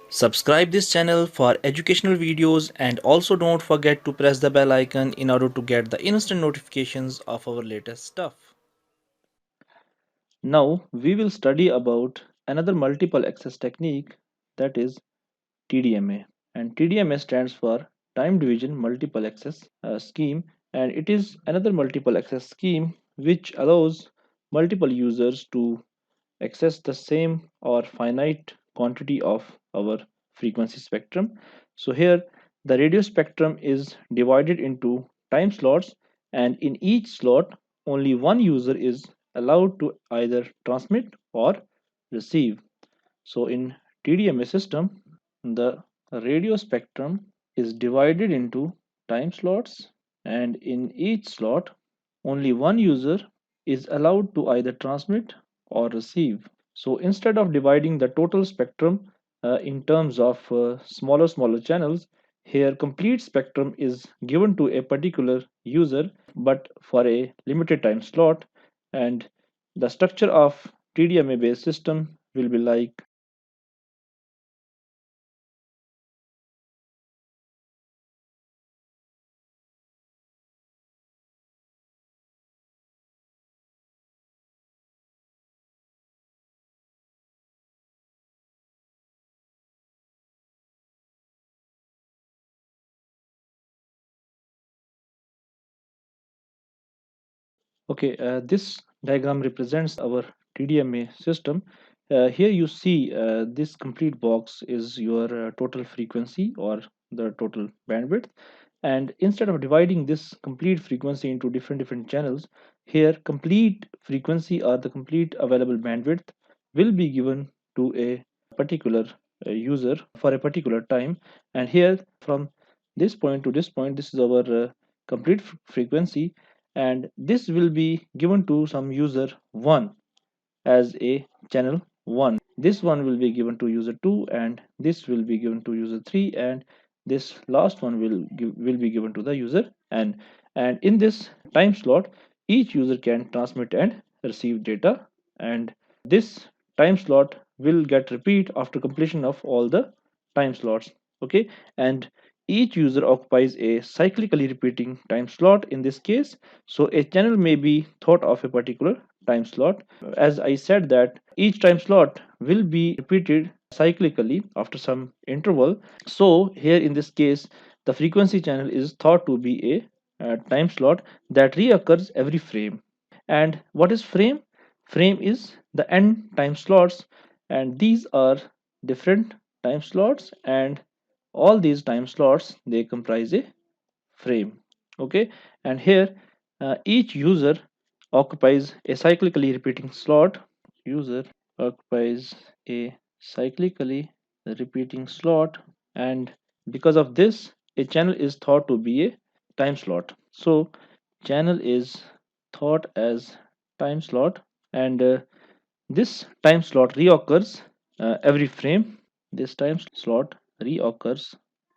Subscribe this channel for educational videos and also don't forget to press the bell icon in order to get the instant notifications of our latest stuff. Now we will study about another multiple access technique, that is TDMA. And TDMA stands for Time Division Multiple Access Scheme, and it is another multiple access scheme which allows multiple users to access the same or finite quantity of our frequency spectrum. So here the radio spectrum is divided into time slots, and in each slot only one user is allowed to either transmit or receive. So in TDMA system, the radio spectrum is divided into time slots, and in each slot only one user is allowed to either transmit or receive. So instead of dividing the total spectrum in terms of smaller channels, here complete spectrum is given to a particular user but for a limited time slot, and the structure of TDMA based system will be like. Okay, this diagram represents our TDMA system. Here you see this complete box is your total frequency or the total bandwidth. And instead of dividing this complete frequency into different channels, here complete frequency or the complete available bandwidth will be given to a particular user for a particular time. And here from this point to this point, this is our complete frequency, and this will be given to some user 1 as a channel 1. This one will be given to user 2, and this will be given to user 3, and this last one will be given to the user n. And in this time slot each user can transmit and receive data, and this time slot will get repeat after completion of all the time slots. Okay, and each user occupies a cyclically repeating time slot in this case. So a channel may be thought of a particular time slot. As I said that each time slot will be repeated cyclically after some interval. So here in this case the frequency channel is thought to be a time slot that reoccurs every frame. And what is frame? Frame is the n time slots, and these are different time slots, and all these time slots they comprise a frame. Okay, and here each user occupies a cyclically repeating slot. User occupies a cyclically repeating slot, and because of this a channel is thought to be a time slot. So channel is thought as time slot, and this time slot reoccurs every frame. This time slot reoccurs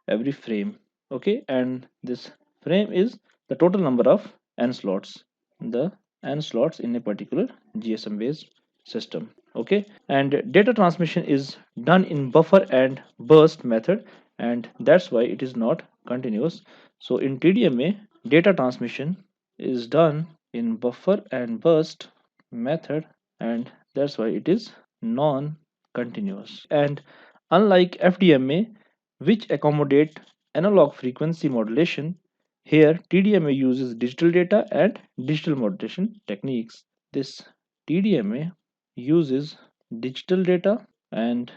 every frame. Okay, and this frame is the total number of n slots, the n slots in a particular GSM based system. Okay, and data transmission is done in buffer and burst method, and that's why it is not continuous. So in TDMA data transmission is done in buffer and burst method, and that's why it is non-continuous. And unlike FDMA, which accommodate analog frequency modulation, here TDMA uses digital data and digital modulation techniques. This TDMA uses digital data and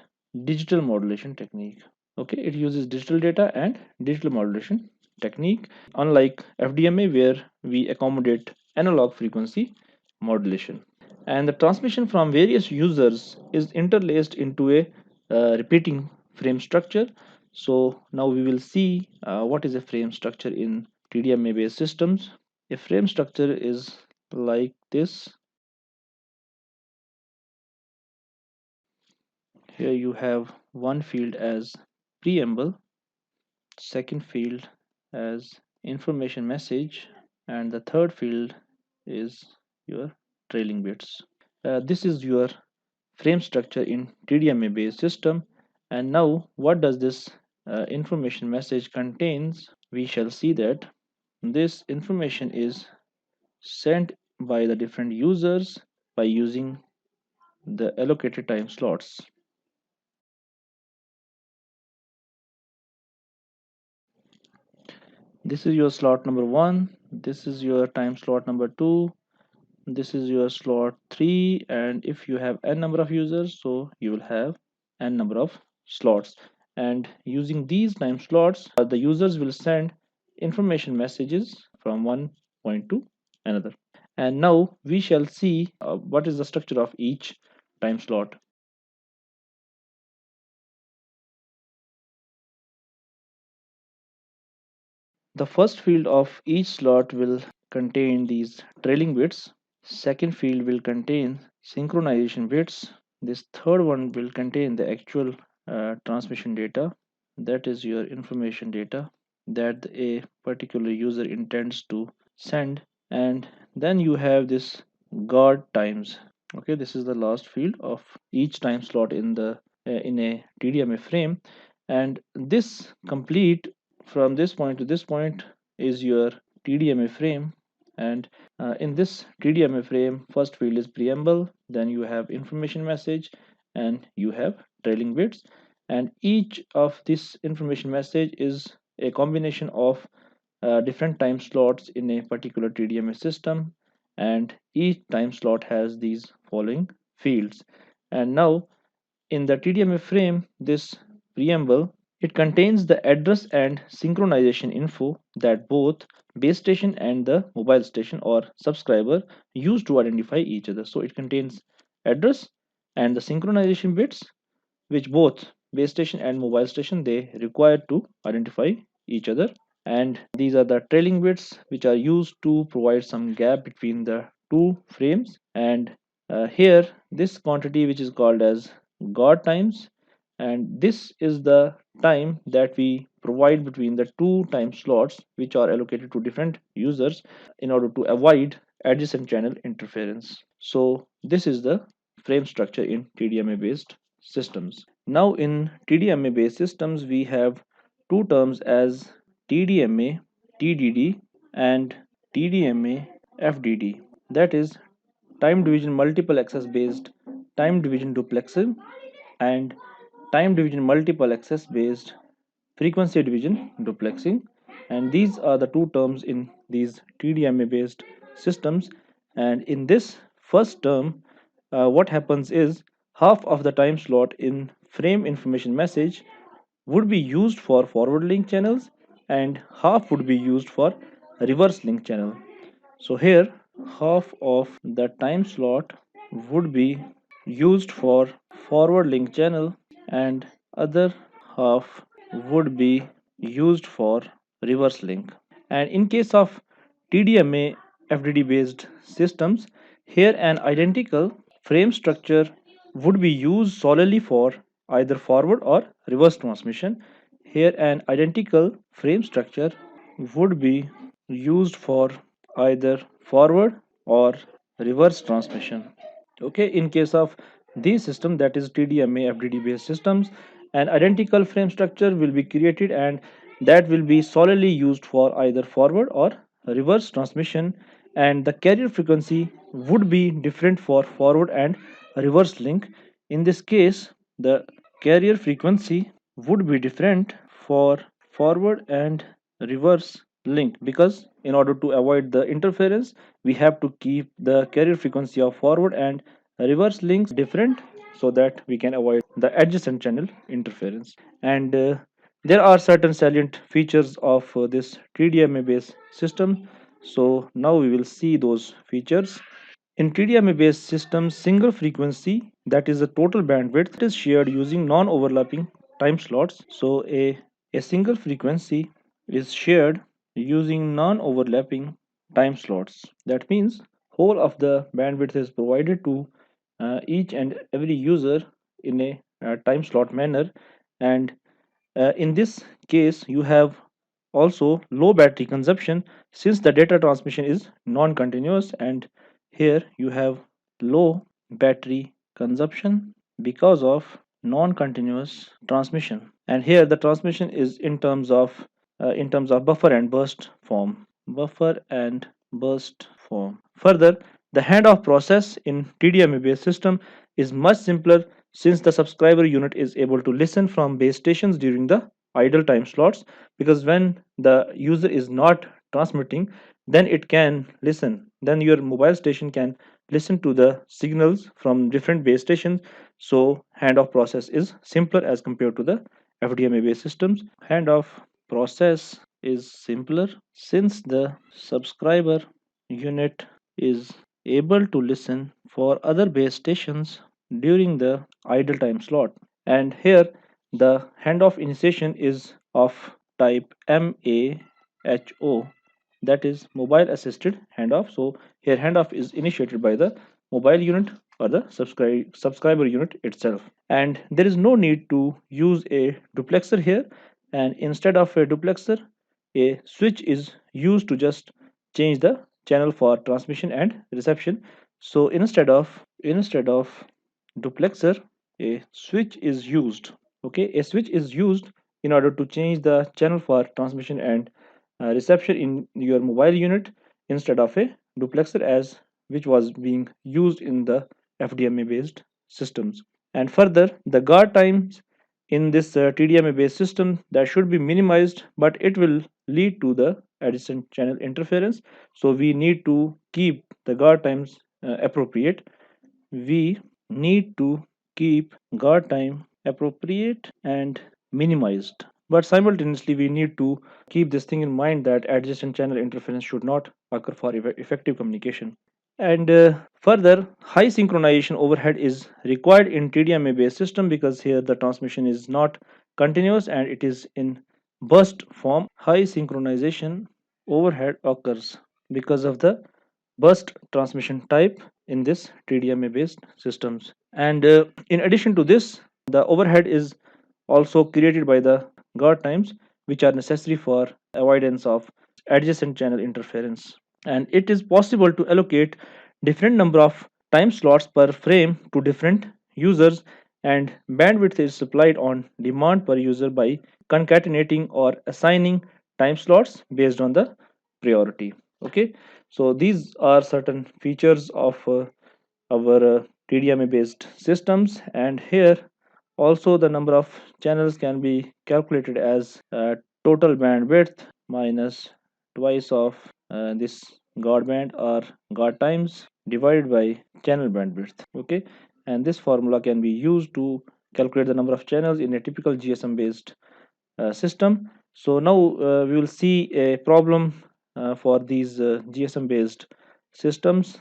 digital modulation technique. Okay, it uses digital data and digital modulation technique, unlike FDMA where we accommodate analog frequency modulation. And the transmission from various users is interlaced into a repeating frame structure. So now we will see what is a frame structure in TDMA based systems. A frame structure is like this. Here you have one field as preamble, second field as information message, and the third field is your trailing bits. This is your frame structure in TDMA based system, And now what does this information message contains? We shall see that this information is sent by the different users by using the allocated time slots. This is your slot number 1, this is your time slot number 2, this is your slot 3, and if you have n number of users, so you will have n number of slots. And using these time slots, the users will send information messages from one point to another. And now we shall see what is the structure of each time slot. The first field of each slot will contain these trailing bits. Second field will contain synchronization bits. This third one will contain the actual transmission data. That is your information data that a particular user intends to send. And then you have this guard times. Okay, this is the last field of each time slot in a TDMA frame, and this complete from this point to this point is your TDMA frame. And in this TDMA frame, first field is preamble, then you have information message, and you have trailing bits. And each of this information message is a combination of different time slots in a particular TDMA system, and each time slot has these following fields. And now in the TDMA frame, this preamble, it contains the address and synchronization info that both base station and the mobile station or subscriber use to identify each other. So it contains address and the synchronization bits which both base station and mobile station they require to identify each other. And these are the trailing bits which are used to provide some gap between the two frames. And here this quantity which is called as guard times, and this is the time that we provide between the two time slots which are allocated to different users in order to avoid adjacent channel interference. So this is the frame structure in TDMA based systems. Now in TDMA based systems we have two terms as TDMA, TDD, and TDMA FDD. That is time division multiple access based time division duplexing and time division multiple access based frequency division duplexing. And these are the two terms in these TDMA based systems. And in this first term, what happens is half of the time slot in frame information message would be used for forward link channels and half would be used for reverse link channel. So here half of the time slot would be used for forward link channel and other half would be used for reverse link. And in case of TDMA FDD based systems, here an identical frame structure would be used solely for either forward or reverse transmission. Here an identical frame structure would be used for either forward or reverse transmission. Okay, in case of these system, that is TDMA FDD based systems, an identical frame structure will be created and that will be solely used for either forward or reverse transmission, and the carrier frequency would be different for forward and reverse link. In this case, the carrier frequency would be different for forward and reverse link, because in order to avoid the interference we have to keep the carrier frequency of forward and reverse links different so that we can avoid the adjacent channel interference. And there are certain salient features of this TDMA based system, so now we will see those features. In TDMA based systems, single frequency, that is the total bandwidth, is shared using non overlapping time slots. So a single frequency is shared using non overlapping time slots. That means whole of the bandwidth is provided to each and every user in a time slot manner. And in this case, you have also low battery consumption since the data transmission is non-continuous, and here you have low battery consumption because of non-continuous transmission. And here the transmission is in terms of buffer and burst form. Buffer and burst form. Further, the handoff process in TDMA based system is much simpler since the subscriber unit is able to listen from base stations during the idle time slots, because when the user is not transmitting, then it can listen, then your mobile station can listen to the signals from different base stations. So handoff process is simpler as compared to the FDMA based systems. Handoff process is simpler since the subscriber unit is able to listen for other base stations during the idle time slot. And here the handoff initiation is of type MAHO, that is mobile assisted handoff. So here handoff is initiated by the mobile unit or the subscriber unit itself, and there is no need to use a duplexer here. And instead of a duplexer, a switch is used to just change the channel for transmission and reception. So instead of duplexer, a switch is used. Okay, a switch is used in order to change the channel for transmission and reception in your mobile unit, instead of a duplexer as which was being used in the FDMA based systems. And further, the guard times in this TDMA based system that should be minimized, but it will lead to the adjacent channel interference. So we need to keep the guard times appropriate. We need to keep guard time appropriate and minimized. But simultaneously, we need to keep this thing in mind that adjacent channel interference should not occur for effective communication. And further, high synchronization overhead is required in TDMA based system, because here the transmission is not continuous and it is in burst form. High synchronization overhead occurs because of the burst transmission type in this TDMA based systems. And in addition to this, the overhead is also created by the guard times, which are necessary for avoidance of adjacent channel interference. And it is possible to allocate different number of time slots per frame to different users, and bandwidth is supplied on demand per user by concatenating or assigning time slots based on the priority. Okay, so these are certain features of our TDMA based systems. And here also the number of channels can be calculated as total bandwidth minus twice of this guard band or guard times divided by channel bandwidth. Okay, and this formula can be used to calculate the number of channels in a typical GSM based system. So now we will see a problem for these GSM based systems.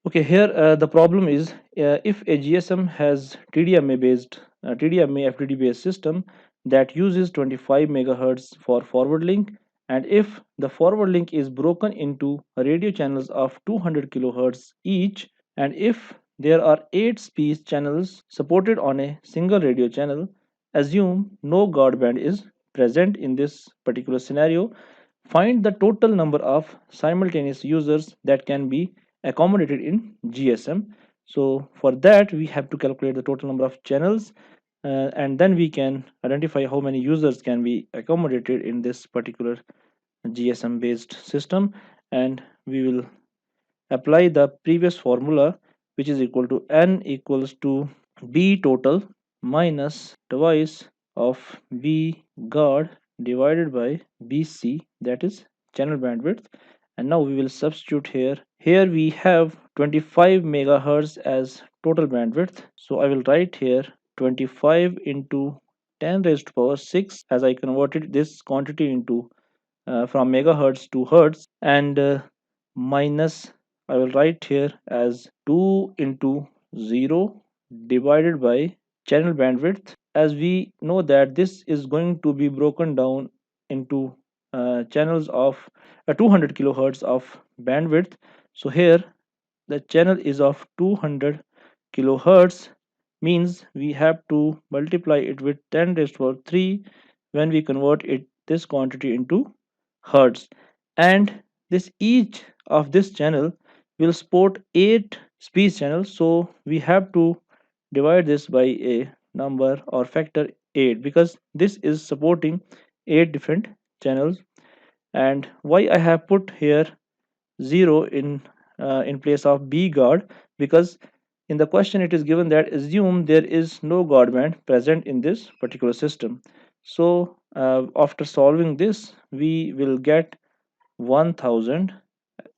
Okay, here the problem is if a GSM has TDMA FDD based system that uses 25 megahertz for forward link, and if the forward link is broken into radio channels of 200 kilohertz each, and if there are 8 speech channels supported on a single radio channel, assume no guard band is present in this particular scenario. Find the total number of simultaneous users that can be accommodated in GSM. So for that we have to calculate the total number of channels, and then we can identify how many users can be accommodated in this particular GSM based system. And we will apply the previous formula, which is equal to n equals to b total minus twice of b guard divided by bc, that is channel bandwidth. And now we will substitute here. Here we have 25 megahertz as total bandwidth, so I will write here 25 into 10 raised to power 6, as I converted this quantity into from megahertz to hertz. And minus, I will write here as 2 into 0 divided by channel bandwidth, as we know that this is going to be broken down into channels of 200 kilohertz of bandwidth. So here the channel is of 200 kilohertz, means we have to multiply it with 10 raised to power 3 when we convert it this quantity into hertz. And this each of this channel will support 8 speech channels, so we have to divide this by a number or factor 8, because this is supporting 8 different channels. And why I have put here 0 in place of B guard, because in the question it is given that assume there is no guard band present in this particular system. So after solving this we will get 1000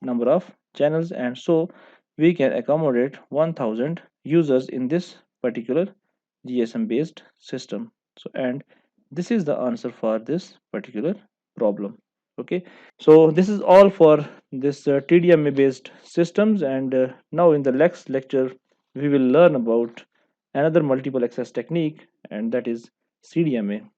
number of channels, and so we can accommodate 1000 users in this particular GSM based system. So and this is the answer for this particular problem. Okay, so this is all for this TDMA based systems, and now in the next lecture we will learn about another multiple access technique, and that is CDMA.